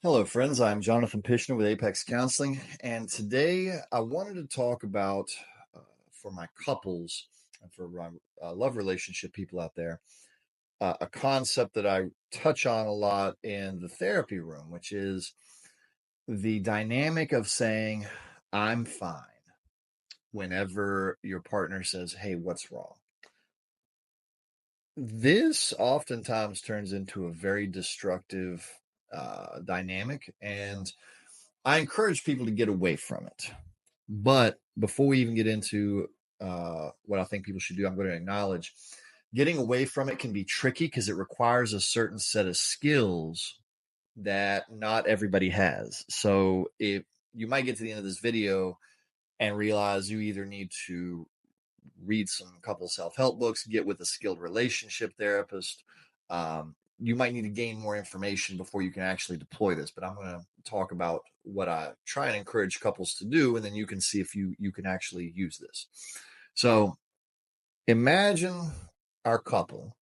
Hello, friends. I'm Jonathan Pishner with Apex Counseling, and today I wanted to talk about uh, for my couples and for my love relationship people out there, a concept that I touch on a lot in the therapy room, which is the dynamic of saying, I'm fine, whenever your partner says, Hey, what's wrong? This oftentimes turns into a very destructive dynamic, and I encourage people to get away from it. But before we even get into what I think people should do, I'm going to acknowledge getting away from it can be tricky because it requires a certain set of skills that not everybody has. So if you might get to the end of this video and realize you either need to read some couple self-help books, get with a skilled relationship therapist. You might need to gain more information before you can actually deploy this, but I'm going to talk about what I try and encourage couples to do, and then you can see if you can actually use this. So imagine our couple.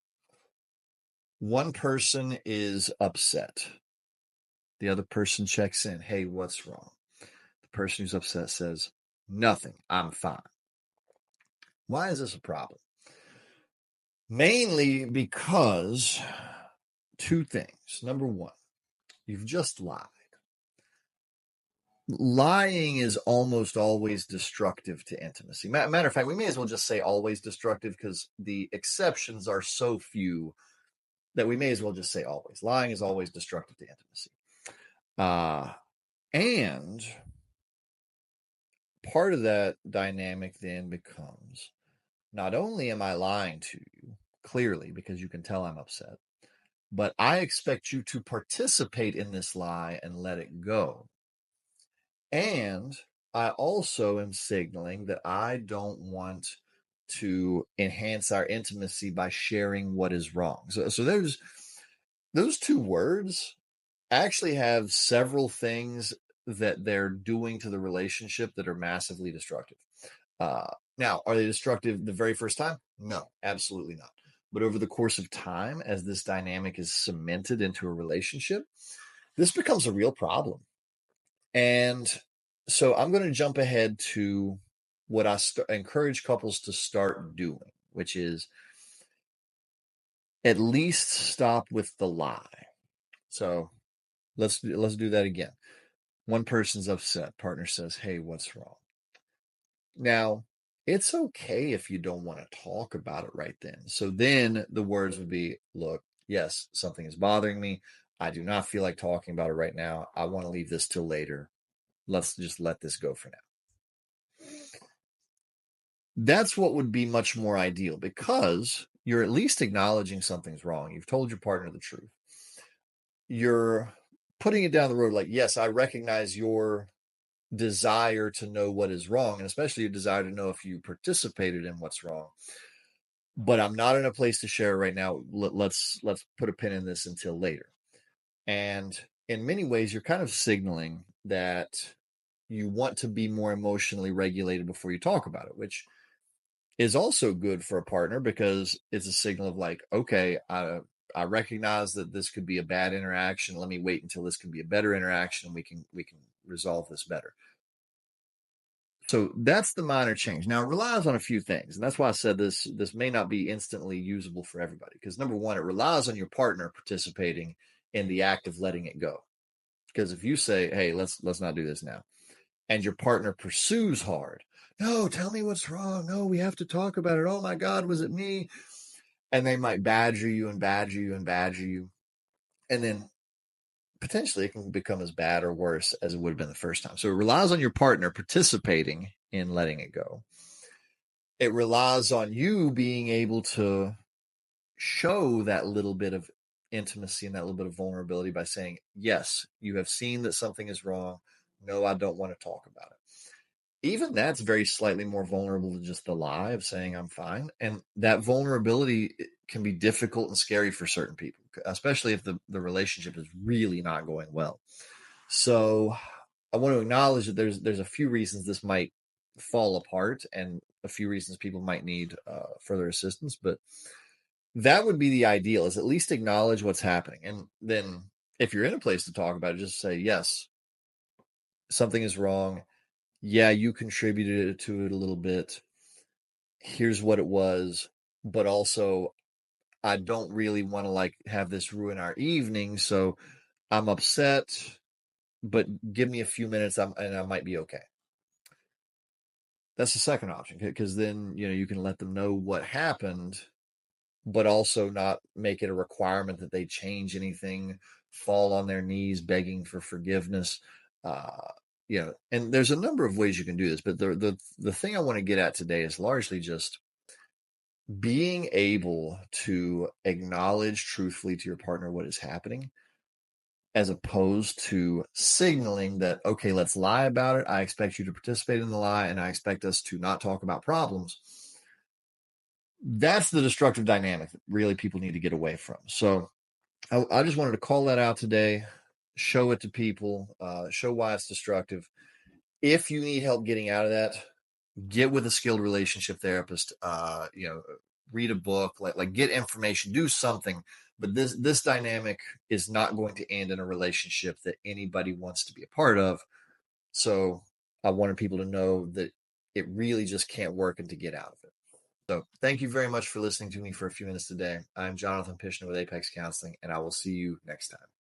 One person is upset. The other person checks in. Hey, what's wrong? The person who's upset says, nothing, I'm fine. Why is this a problem? Mainly because two things. Number one, you've just lied. Lying is almost always destructive to intimacy. Matter of fact, we may as well just say always destructive because the exceptions are so few that we may as well just say always. Lying is always destructive to intimacy. And part of that dynamic then becomes not only am I lying to you, clearly, because you can tell I'm upset, but I expect you to participate in this lie and let it go. And I also am signaling that I don't want to enhance our intimacy by sharing what is wrong. So those two words actually have several things that they're doing to the relationship that are massively destructive. Now, are they destructive the very first time? No, absolutely not. But over the course of time, as this dynamic is cemented into a relationship, this becomes a real problem. And so I'm going to jump ahead to what I encourage couples to start doing, which is at least stop with the lie. So let's do that again. One person's upset. Partner says, "Hey, what's wrong?" Now, it's okay if you don't want to talk about it right then. So then the words would be, "Look, yes, something is bothering me. I do not feel like talking about it right now. I want to leave this till later. Let's just let this go for now." That's what would be much more ideal because you're at least acknowledging something's wrong. You've told your partner the truth. You're putting it down the road like, yes, I recognize your desire to know what is wrong, and especially your desire to know if you participated in what's wrong. But I'm not in a place to share right now. Let's put a pin in this until later. And in many ways, you're kind of signaling that you want to be more emotionally regulated before you talk about it, which is also good for a partner because it's a signal of like, okay, I recognize that this could be a bad interaction. Let me wait until this can be a better interaction. We can resolve this better. So that's the minor change. Now it relies on a few things, and that's why I said this may not be instantly usable for everybody. Because number one, it relies on your partner participating in the act of letting it go. Because if you say, "Hey, let's not do this now," and your partner pursues hard, "No, tell me what's wrong. No, we have to talk about it. Oh my God, was it me?" And they might badger you and badger you and badger you, and then potentially it can become as bad or worse as it would have been the first time. So it relies on your partner participating in letting it go. It relies on you being able to show that little bit of intimacy and that little bit of vulnerability by saying, yes, you have seen that something is wrong. No, I don't want to talk about it. Even that's very slightly more vulnerable than just the lie of saying I'm fine. And that vulnerability can be difficult and scary for certain people, especially if the relationship is really not going well. So I want to acknowledge that there's a few reasons this might fall apart and a few reasons people might need further assistance, but that would be the ideal, is at least acknowledge what's happening and then if you're in a place to talk about it, just say, yes, something is wrong. Yeah, you contributed to it a little bit. Here's what it was. But also, I don't really want to like have this ruin our evening. So I'm upset, but give me a few minutes and I might be okay. That's the second option, because then, you can let them know what happened, but also not make it a requirement that they change anything, fall on their knees begging for forgiveness. Uh, and there's a number of ways you can do this, but the thing I want to get at today is largely just being able to acknowledge truthfully to your partner what is happening, as opposed to signaling that, okay, let's lie about it. I expect you to participate in the lie, and I expect us to not talk about problems. That's the destructive dynamic that really people need to get away from. So I just wanted to call that out today, show it to people, show why it's destructive. If you need help getting out of that, get with a skilled relationship therapist. Read a book, like get information, do something. But this dynamic is not going to end in a relationship that anybody wants to be a part of. So I wanted people to know that it really just can't work and to get out of it. So thank you very much for listening to me for a few minutes today. I'm Jonathan Pishner with Apex Counseling, and I will see you next time.